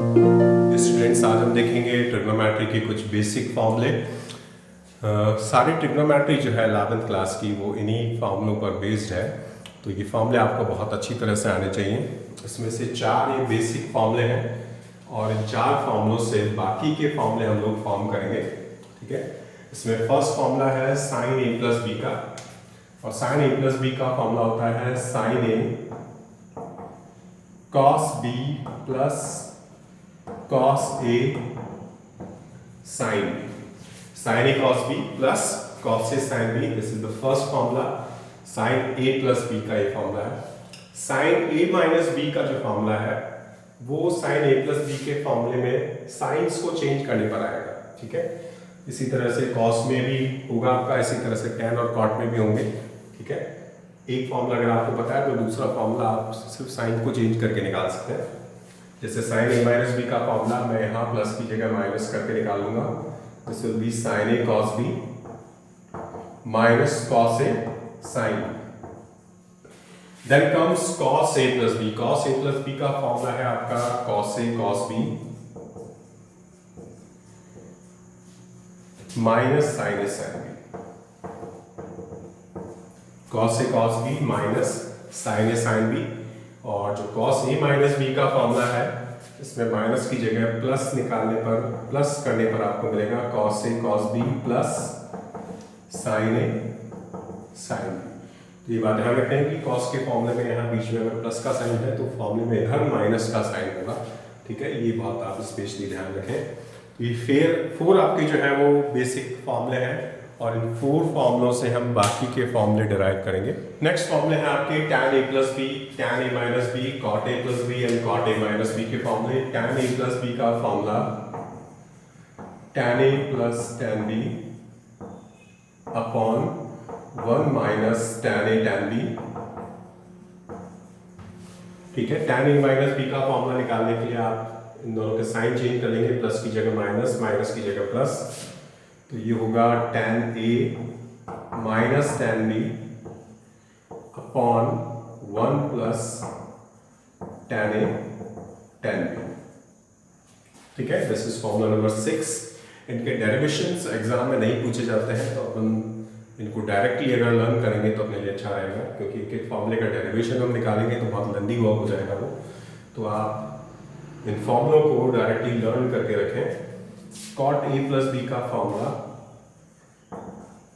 Students, आज हम देखेंगे ट्रिग्नोमेट्री के कुछ बेसिक फॉर्मूले। सारी ट्रिग्नोमेट्री जो है 11th क्लास की वो इन्हीं फॉर्मूलों पर बेस्ड है, तो ये फॉर्मूले आपको बहुत अच्छी तरह से आने चाहिए। इसमें से 4 ये बेसिक फॉर्मूले हैं और इन 4 फॉर्मूलों से बाकी के फॉर्मूले हम लोग फॉर्म करेंगे। ठीक है, इसमें फर्स्ट फॉर्मूला है साइन ए प्लस बी का, और साइन ए प्लस बी का फॉर्मूला होता है sine A cos B plus cos A sin B. Sin A cos B plus cos A sin B. This is the first formula. Sin A plus B का ये formula है। Sin A minus B का जो formula है वो sin A plus B के फॉर्मूले में साइंस को चेंज करने पर आएगा। ठीक है, इसी तरह से cos में भी होगा आपका, इसी तरह से tan और cot में भी होंगे। ठीक है, एक फॉर्मूला अगर आपको पता है तो दूसरा फॉर्मूला आप सिर्फ साइन को चेंज करके निकाल सकते हैं। जैसे साइन ए माइनस बी का फॉर्मूला मैं यहाँ प्लस की जगह माइनस करके निकाल लूंगा। This will be sine A cos B minus cos A sine B. Then comes cos A plus B. Cos A plus B का फॉर्मूला है आपका cos A cos B minus sine A sine B. Cos A cos B minus sine A sine B. और जो cos a minus B का formula है इसमें minus की जगह प्लस निकालने पर, प्लस करने पर आपको मिलेगा cos a cos b plus sin a sin b। तो ये बात ध्यान रखें कि cos के फॉर्मूले में यहाँ बीच में अगर प्लस का साइन है तो फॉर्मूले में इधर माइनस का साइन होगा। ठीक है, ये बात आप स्पेशली ध्यान रखें। तो ये फिर 4 आपके जो है वो बेसिक फॉर्मूले हैं और इन 4 फॉर्मूलों से हम बाकी के फॉर्मूले डिराइव करेंगे। नेक्स्ट फॉर्मूले हैं आपके tan a plus B, tan a minus B, cot a plus B and cot a minus B के फॉर्मूले। tan a प्लस बी का formula tan a plus tan b upon 1 minus tan a tan b। ठीक है, tan a minus B का formula निकालने के लिए आप इन दोनों के साइन चेंज कर लेंगे, प्लस की जगह माइनस, माइनस की जगह प्लस। तो ये होगा tan a minus tan b upon 1 plus tan a tan b। ठीक है, दिस इज फॉर्मूला नंबर 6। इनके डेरिवेशंस एग्जाम में नहीं पूछे जाते हैं, तो अपन इनको डायरेक्टली अगर लर्न करेंगे तो अपने लिए अच्छा रहेगा, क्योंकि एक एक फॉर्मूले का डेरिवेशन हम निकालेंगे तो बहुत लंबी वर्क हो जाएगा वो। तो आप इन फॉर्मूलों को डायरेक्टली लर्न करके रखें। cot a प्लस बी का formula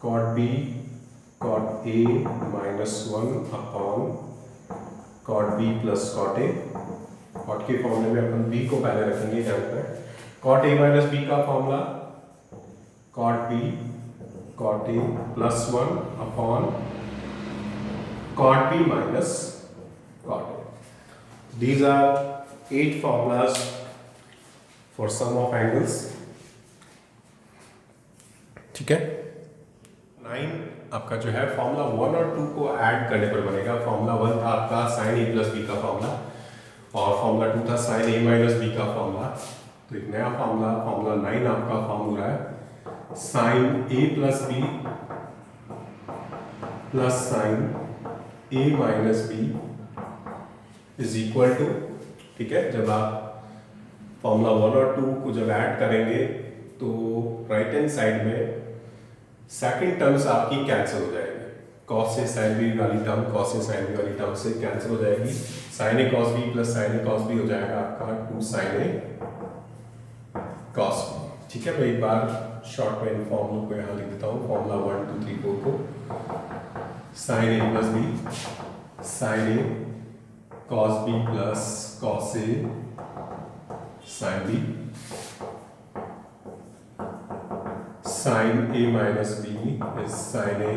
cot b cot a minus 1 upon cot b plus cot a। cot के फॉर्मूले में अपन b को पहले रखेंगे यहाँ पर। cot a माइनस b का formula cot b cot a plus 1 upon cot b minus cot a। These are 8 formulas for sum of angles। ठीक है, 9 आपका जो है फॉर्मूला 1 और 2 को ऐड करने पर बनेगा। फॉर्मूला 1 था आपका साइन ए प्लस बी का फॉर्मूला और फॉर्मूला 2 था साइन ए माइनस बी का फॉर्मूला। तो एक नया फॉर्मूला फॉर्मूला 9 आपका फॉर्म हो रहा है sine A plus B plus sine A minus B is equal to. ठीक है, जब आप फॉर्मूला 1 और 2 को जब ऐड करेंगे तो राइट हैंड साइड में सेकंड टर्म्स आपकी कैंसिल हो जाएगी। cos a sin b वाली term cos a sin b वाली टर्म से कैंसिल हो जाएगी। sin a cos b plus sin a cos b हो जाएगा आपका 2 sin a cos b। ठीक है, मैं एक बार शॉर्ट में इन फॉर्मूलों को यहाँ लिख देता हूँ। फॉर्मूला 1 2 3 4 को sin a plus b sin a cos b plus cos a sin b sin a minus b is sin a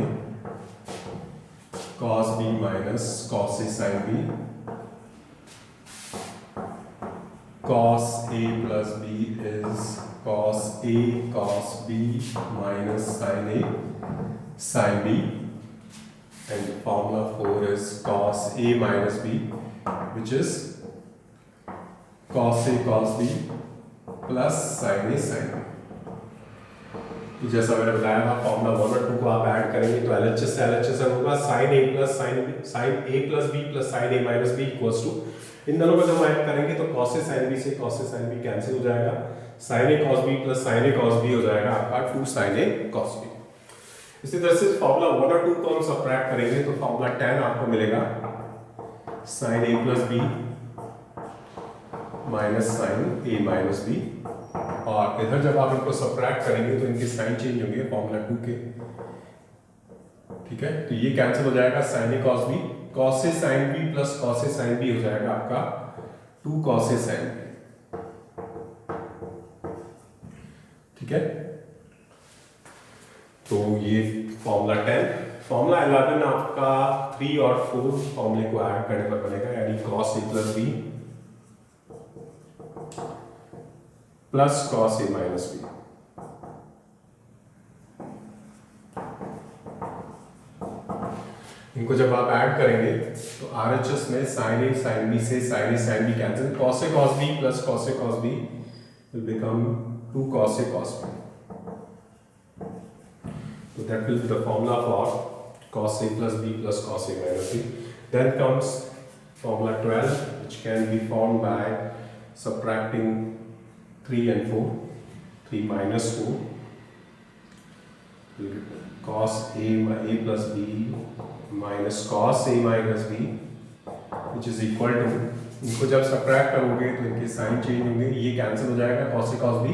cos b minus cos a sin b। cos a plus b is cos a cos b minus sin a sin b। And formula 4 is cos a minus b, which is cos a cos b plus sin a sin b। जैसा मैंने बताया था formula 1 और 2 को आप add करेंगे तो LHS से LHS होगा sine A plus B plus sine A minus B equals to इन दोनों को जब ऐड करेंगे तो cos A sin B से cos A sin B cancel हो जाएगा, sin A cos B plus sin A cos B हो जाएगा आपका 2 sin A cos B। इसी तरह से फॉर्मूला 1 और 2 को हम सबट्रैक्ट करेंगे तो फॉर्मूला 10 आपको मिलेगा sin A plus B minus sin A minus B, और इधर जब आप इनको सबट्रैक्ट करेंगे तो इनके साइन चेंज होंगे फॉर्मूला 2 के, ठीक है। तो ये कैंसिल हो जाएगा sin A cos B, cos A sin B plus cos A sin B हो जाएगा आपका 2 cos A sin B, ठीक है। तो ये फॉर्मूला 10, फॉर्मूला 11 आपका 3 और 4 फॉर्मूले को ऐड करने पर बनेगा, यानी cos A plus B plus cos A minus B। इनको जब आप ऐड करेंगे तो RHS में sin A sin B से sin A sin B cancel, cos A cos B plus cos A cos B will become 2 cos A cos B। So that will be the formula for cos A plus B plus cos A minus B. Then comes formula 12, which can be formed by subtracting 3 and 4, 3 minus 4, cos A plus B minus cos A minus B, which is equal to, इनको जब subtract करोगे तो इनके sign change होंगे, ये cancel हो जाएगा, cos A cos B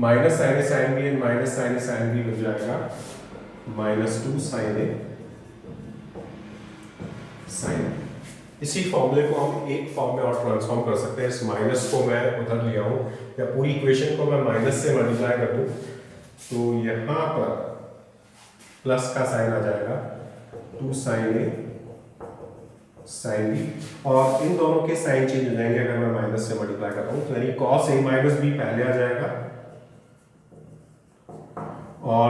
minus sin A sin B and minus sin A sin B बन जाएगा minus 2 sin A sin B। इसी फॉर्मूले को हम एक फॉर्म में और ट्रांसफॉर्म कर सकते हैं। इस माइनस को मैं उधर ले आऊं या पूरी इक्वेशन को मैं माइनस से मल्टीप्लाई कर दूं तो यहाँ पर प्लस का साइन आ जाएगा 2 sin A sin B, और इन दोनों के साइन चेंज हो जाएंगे अगर मैं माइनस से मल्टीप्लाई करता हूँ, तो यानी cos A माइनस B पहले आ जाएगा और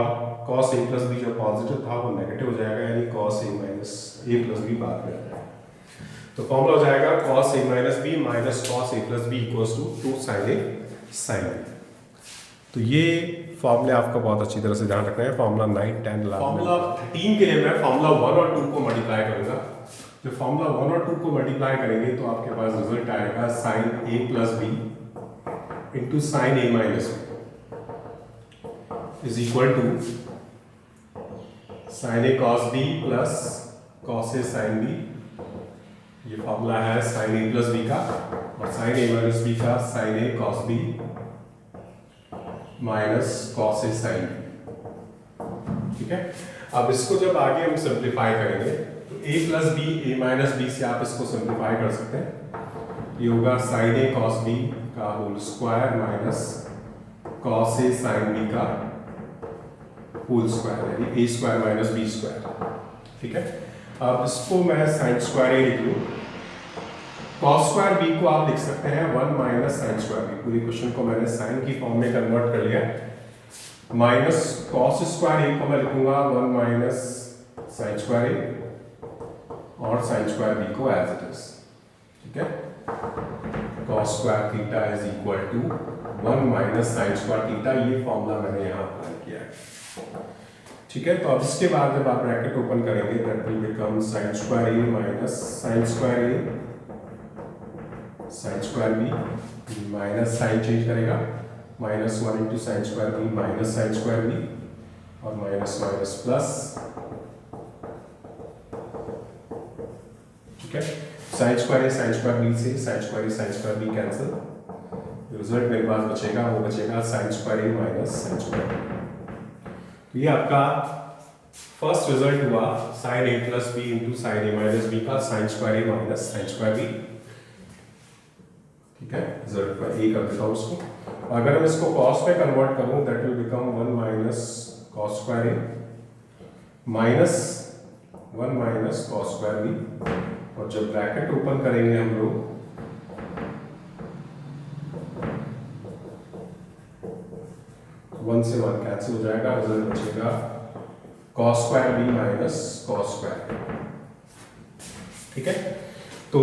cos A प्लस B जो पॉजिटिव था वो नेगेटिव हो जाएगा, यानी cos A minus A plus B बाद में आ जाएगा। तो फॉर्मूला हो जाएगा cos A minus B minus cos A plus B equals to 2 sin A sin B। तो ये फॉर्मूले आपको बहुत अच्छी तरह से ध्यान रखना है। फॉर्मूला 9, 10, 11, फॉर्मूला 13 के लिए मैं फॉर्मूला 1 और 2 को मल्टीप्लाई करूंगा। जब फॉर्मूला 1 और 2 को मल्टीप्लाई करेंगे तो आपके पास रिजल्ट आएगा sin A plus B into sin A minus B is equal to sin A cos B plus cos A sin B। ये फॉर्मूला है sin A प्लस B का, और sin A माइनस B का sin A cos B minus cos A sin B, ठीक है। अब इसको जब आगे हम सिंप्लीफाई करेंगे तो A plus B A minus B से आप इसको सिंप्लीफाई कर सकते हैं। ये होगा sin A cos B का whole square minus cos A sin B का होल स्क्वायर, यानी A square minus B square, ठीक है। अब इसको मैं sin स्क्वायर A लिख लूँ, cos स्क्वायर B को आप लिख सकते हैं 1 माइनस sin स्क्वायर B। पूरी क्वेश्चन को मैंने sin की फॉर्म में कन्वर्ट कर लिया, माइनस cos स्क्वायर A को मैं लिखूंगा 1 माइनस sin स्क्वायर A और sin स्क्वायर B को एज इट इज, ठीक है। cos square theta is equal to 1 minus sin square theta, ये फॉर्मूला मैंने यहाँ अप्लाई किया है, ठीक है। तो अब इसके बाद जब आप ब्रैकेट ओपन करेंगे that will become sin square A minus sin square A sin square B minus sine change करेगा, minus 1 into sine square B minus sine square B और माइनस माइनस प्लस, ठीक है। Sine square A sine square B से sine square B cancel, result मेरे पास बचेगा, वो बचेगा sine square A minus sine square B। ये आपका फर्स्ट रिजल्ट हुआ sin A plus B into sin A minus B का sign square A minus sine square B, ठीक है। रिजल्ट पर A कर देता हूँ उसको, और अगर मैं इसको cos में कन्वर्ट करूँ that will become 1 minus cos square A minus 1 minus cos square B, और जब ब्रैकेट ओपन करेंगे हम लोग तो 1 से 1 कैंसिल हो जाएगा, रिजल्ट बचेगा cos square B minus cos square, ठीक है। तो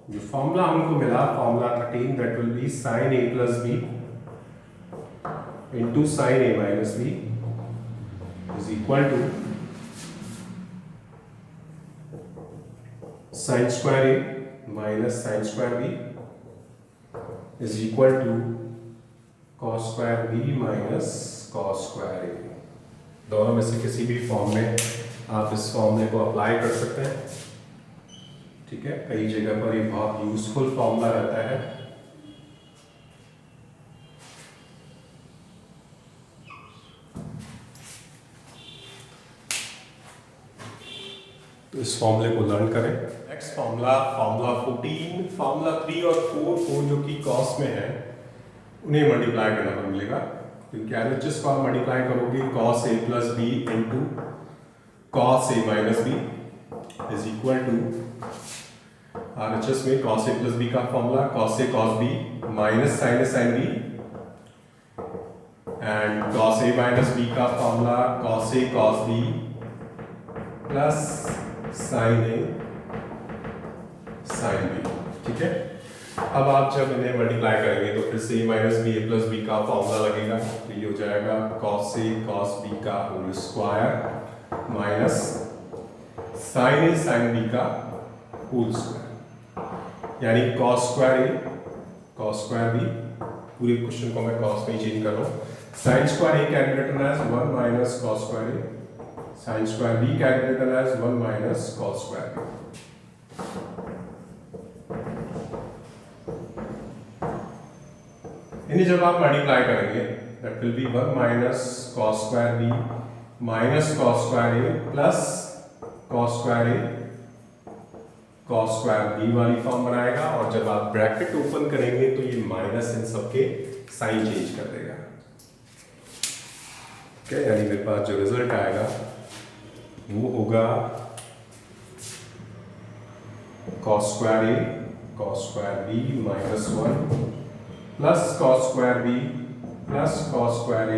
जो फॉर्मूला हमको मिला formula 13 that will be sin A plus B into sin A minus B is equal to sin square A minus sine square B is equal to cos square B minus cos square A. दोनों में से किसी भी form में आप इस फॉर्मूले को अप्लाई कर सकते हैं। ठीक है, कई जगह पर ये बहुत यूजफुल फॉर्मूला रहता है। तो इस फॉर्मूले को लर्न करें। नेक्स्ट फॉर्मूला 14, फॉर्मूला 3 और 4 जो कि कॉस में है उन्हें मल्टीप्लाई करना पर मिलेगा, क्योंकि एलएचएस को आप मल्टीप्लाई करोगे cos A plus B into cos A minus B is equal to RHS में कॉस ए प्लस बी का formula cos A cos B minus sine A sine B, and cos A minus B का formula cos A cos B plus sine A sine B. ठीक है, अब आप जब इन्हें multiply करेंगे तो फिर से minus B A plus B का फॉर्मूला लगेगा, तो ये हो जाएगा कॉस ए कॉस बी का whole square minus sine A sine B का होल स्क्वायर, यानी cos square A cos square B. पूरे क्वेश्चन को मैं कॉस में चेंज कर रहा हूँ। Sine square A can be written as 1 minus cos square A, sine square B can be written as 1 minus cos square B. इन्हें जब आप मल्टीप्लाई करेंगे that will be 1 minus cos square B minus cos square A plus cos square A cos square B वाली form बनाएगा, और जब आप bracket open करेंगे तो ये माइनस इन सबके साइन चेंज कर देगा। ओके, यानी मेरे पास जो रिजल्ट आएगा वो होगा cos square A cos square B minus 1 plus cos square B plus cos square A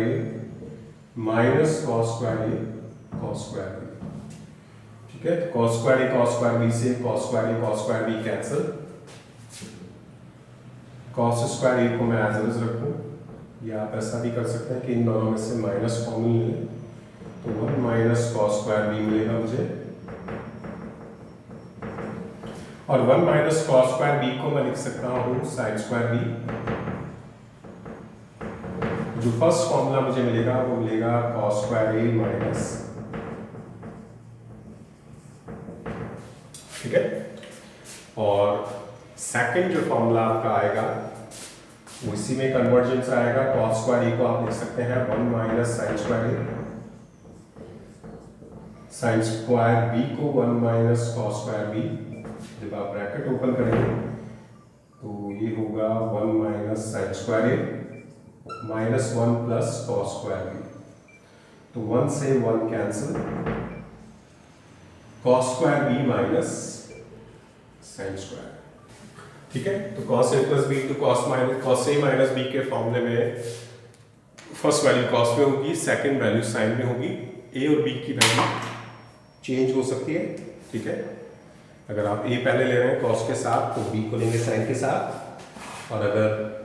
minus cos square A cos square B. ठीक है, तो कॉस स्क्वायर बी से cos square B cancel, cos square A को मैं as it is रखूं, या आप ऐसा भी कर सकते हैं कि इन दोनों में से माइनस कॉमन ले, तो 1 माइनस कॉस स्क्वायर बी मिलेगा मुझे, और 1 माइनस कॉस स्क्वायर बी को मैं लिख सकता हूं साइन स्क्वायर बी। जो फर्स्ट फॉर्मूला मुझे मिलेगा वो मिलेगा कॉस स्क्वायर ए माइनस, ठीक है, और सेकंड जो फॉर्मूला आपका आएगा वो इसी में कन्वर्जेंस आएगा। कॉस स्क्वायर ए को आप लिख सकते हैं 1 minus sine square A, sine square B को 1 माइनस कॉस स्क्वायर बी। जब आप ब्रैकेट ओपन करेंगे तो ये होगा 1 minus sine square A minus 1 plus cos square B, तो 1 से 1 cancel, cos square B minus sine square. ठीक है, तो cos A plus B to cos A minus B के फॉर्मूले में फर्स्ट वैल्यू कॉस में होगी, सेकंड वैल्यू साइन में होगी। ए और बी की वैल्यू चेंज हो सकती है। ठीक है, अगर आप ए पहले ले रहे हैं कॉस के साथ तो बी को लेंगे साइन के साथ, और अगर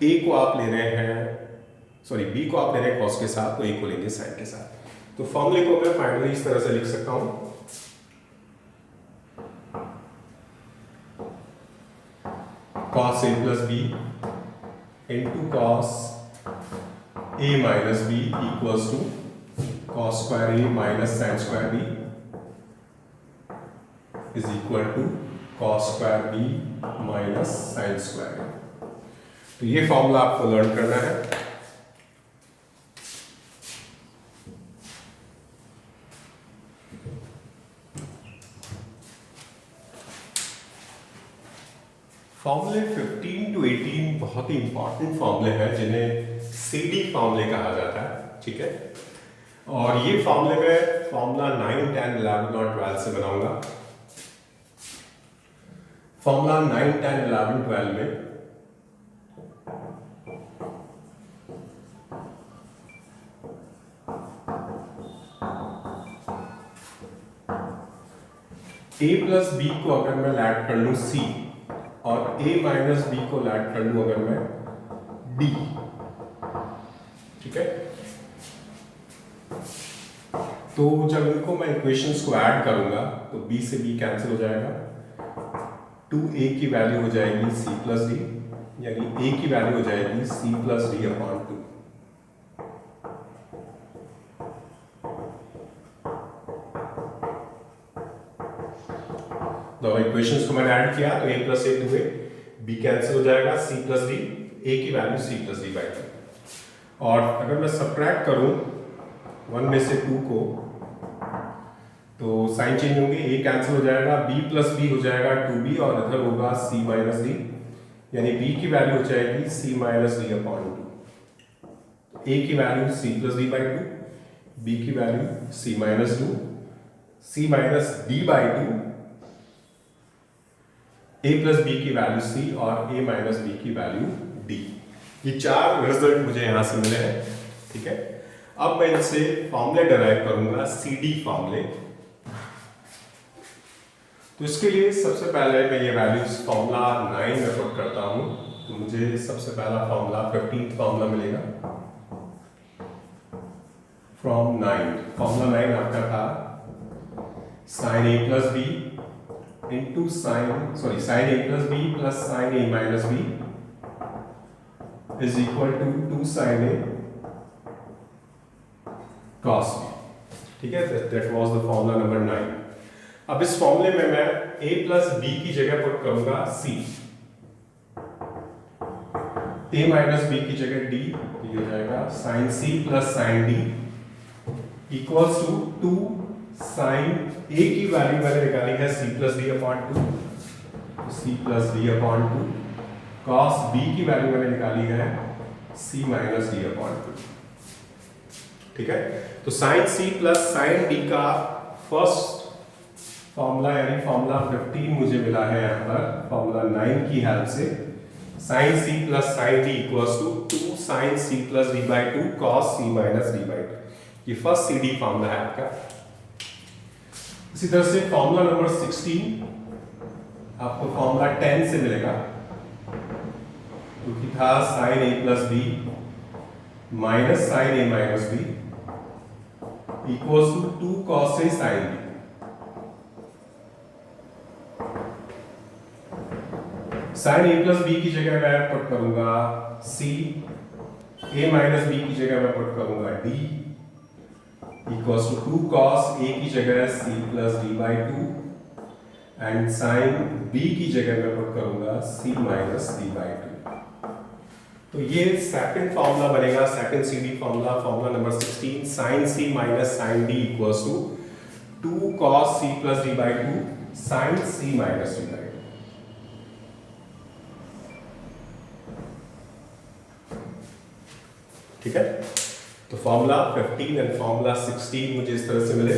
ए को आप ले रहे हैं बी को आप ले रहे हैं कॉस के साथ तो ए को लेंगे साइन के साथ। तो फॉर्मूले को मैं फाइनली इस तरह से लिख सकता हूं, cos A plus B into cos A minus B equals to cos square A minus sine square B is equal to cos square B minus sine square B. तो ये फॉर्मूला आपको लर्न करना है। फॉर्मूले 15 टू 18 बहुत ही important फॉर्मूले हैं जिन्हें सीडी फॉर्मूले कहा जाता है। ठीक है, और ये फॉर्मूले में फॉर्मूला 9, 10, 11 और 12 से बनाऊंगा। फॉर्मूला 9, 10, 11, 12 में a प्लस बी को अगर मैं लैड कर लूं c, और a माइनस बी को लैड कर लूं अगर मैं d। ठीक है, तो जब इनको मैं इक्वेशंस को ऐड करूंगा तो b से b कैंसिल हो जाएगा, 2a की वैल्यू हो जाएगी c प्लस डी, यानी a की वैल्यू हो जाएगी c प्लस डी अपॉन 2। तो इक्वेशंस को मैंने ऐड किया तो a plus a 2a, b cancel हो जाएगा, c प्लस डी, a की value c plus D by 2। और अगर मैं सब्ट्रैक्ट करूं 1 में से 2 को तो साइन चेंज होंगे, a कैंसिल हो जाएगा, b प्लस b हो जाएगा 2b और इधर होगा c माइनस d, यानी b की वैल्यू हो जाएगी c minus D upon 2। a की value c plus D by 2, b की value c minus 2, c minus d by 2, a plus b की वैल्यू c और a माइनस b की value d। ये चार रिजल्ट मुझे यहां से मिले हैं, ठीक है। अब मैं इनसे फॉर्मूले डिराइव करूंगा, CD फॉर्मूले। तो इसके लिए सबसे पहले मैं ये वैल्यूज फॉर्मूला 9 में पुट करता हूं, तो मुझे सबसे पहला फॉर्मूला 15th फॉर्मूला मिलेगा फ्रॉम 9। फॉर्मूला 9 आपका था sine a plus B into sine a plus B plus sine a minus B is equal to 2 sine a cos b, ठीक है। That was the formula number 9। अब इस फॉर्मूले में मैं a प्लस b की जगह पुट करूंगा c, a माइनस b की जगह d, ये हो जाएगा sine c plus sine d equals to 2 sine a की वैल्यू मैंने निकाली है c plus D upon 2, c plus D upon 2, cos b की वैल्यू मैंने निकाली है c माइनस डी अपॉन 2, ठीक है। तो sine c plus sine d का फर्स्ट फॉर्मूला यानी फॉर्मूला 15 मुझे मिला है यहाँ पर फॉर्मूला 9 की हेल्प से। Sine c plus sine d equals to 2 sine c plus d by 2 cos c minus d by 2। ये फर्स्ट CD फॉर्मूला है आपका। इसी तरह से फॉर्मूला नंबर 16 आपको फॉर्मूला 10 से मिलेगा, क्योंकि था sine a plus b minus sine a minus b equals to 2 cos a sine b। Sine a plus b की जगह मैं पुट करूंगा c, a माइनस b की जगह मैं पुट करूंगा d equals to 2 cos a की जगह c plus d by 2 and sine b की जगह मैं पुट करूंगा c माइनस d बाई 2। तो ये सेकंड फॉर्मूला बनेगा, second CD formula, formula number 16 sine c minus sine d equals to 2 cos c plus d by 2 sine c minus d by 2। ठीक है। तो फॉर्मूला 15 एंड फॉर्मूला 16 मुझे इस तरह से मिले।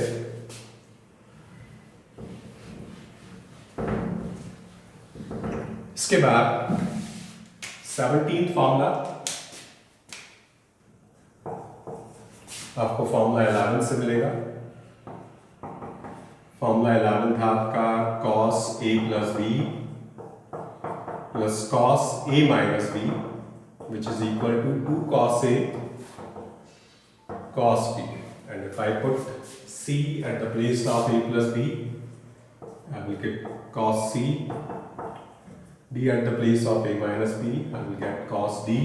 इसके बाद 17th फॉर्मूला आपको फॉर्मूला 11 से मिलेगा। फॉर्मूला 11 था आपका cos a plus b plus cos a minus b which is equal to 2 cos a cos b, and if I put c at the place of a plus b, I will get cos c, d at the place of a minus b, I will get cos d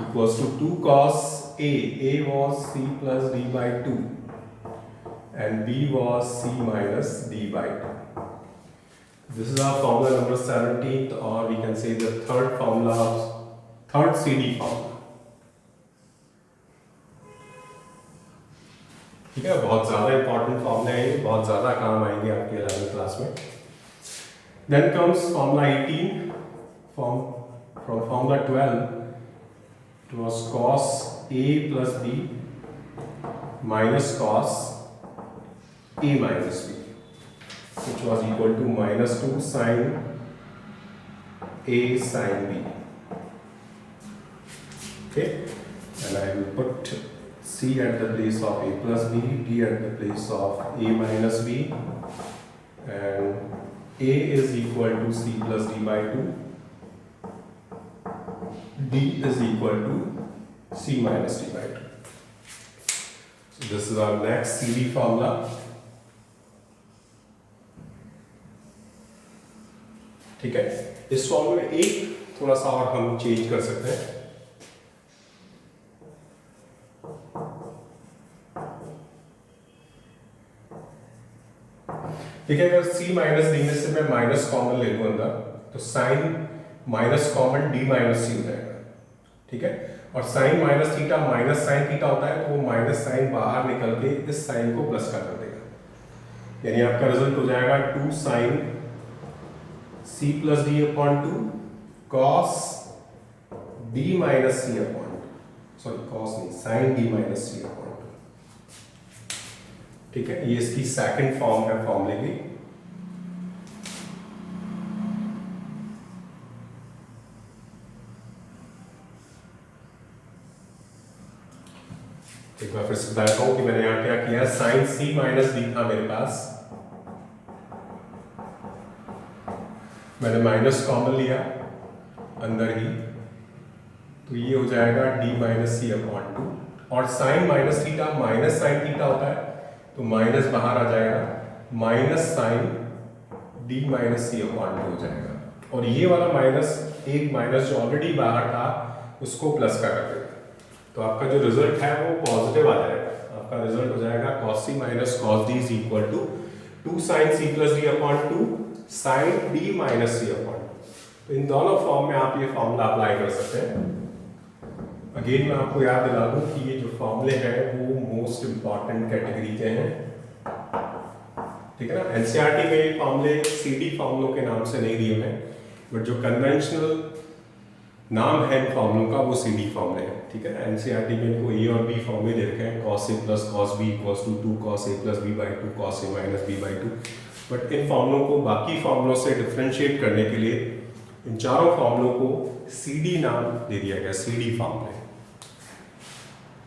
equals to 2 cos a was c plus d by 2 and b was c minus d by 2. This is our formula number 17th, or we can say the third formula of third CD formula. ठीक है, बहुत ज़्यादा important formula है, बहुत ज़्यादा काम आएंगे आपके 11th क्लास में। Then comes formula 18 from formula 12. It was cos a plus b minus cos a minus b, which was equal to minus 2 sin a sin b. Okay, and I will put c at the place of a plus b, d at the place of a minus b, and a is equal to c plus d by 2, d is equal to c minus d by 2. This is our next CD formula. ठीक है, इस फॉर्मूले में एक थोड़ा सा और हम चेंज कर सकते हैं। ठीक है, अगर C माइनस डी में से मैं माइनस कॉमन ले लूं अंदर, तो sine minus common D minus C हो जाएगा। ठीक है, और sine minus theta minus sine theta होता है, तो वो माइनस साइन बाहर निकल के इस साइन को प्लस कर देगा। यानी आपका रिजल्ट हो जाएगा 2 sine C plus D upon 2 cos D minus C upon 2, sorry cos नहीं, sine D minus C upon 2। ठीक है, ये इसकी सेकंड फॉर्म है फॉर्मूले की। एक बार फिर से बताता हूं कि मैंने यहां क्या किया। साइन C माइनस डी था मेरे पास, मैंने माइनस कॉमन लिया अंदर ही, तो ये हो जाएगा D माइनस C अपॉन 2, और sine minus theta minus sine theta होता है, तो माइनस बाहर आ जाएगा, minus sine D minus C upon 2 हो जाएगा। और ये वाला माइनस, एक माइनस जो ऑलरेडी बाहर था उसको प्लस कर देगा, तो आपका जो रिजल्ट है वो पॉजिटिव आ जाएगा। आपका रिजल्ट हो जाएगा cos C minus cos D is equal to 2 sine C plus D upon 2 sine D minus C upon 2। तो इन दोनों फॉर्म में आप ये फॉर्मूला अप्लाई कर सकते हैं। अगेन मैं आपको याद दिला दूं कि ये जो फॉर्मूले हैं वो मोस्ट इंपॉर्टेंट कैटेगरी के हैं। ठीक है ना, एनसीईआरटी में ये फॉर्मूले CD फॉर्मूलों के नाम से नहीं दिए हैं, बट जो कन्वेंशनल नाम है फॉर्मूलों का वो CD फॉर्मूले हैं। ठीक है ना, एनसीईआरटी में इनको A और B फॉर्मूले दे रखे हैं, cos A plus cos B equals to 2 cos A plus B by 2 cos A minus B by 2। But इन फॉर्मूलों को बाकी फॉर्मूलों से डिफ्रेंशिएट करने के लिए इन चारों फॉर्मूलों को CD नाम दे दिया गया, CD फॉर्मूले।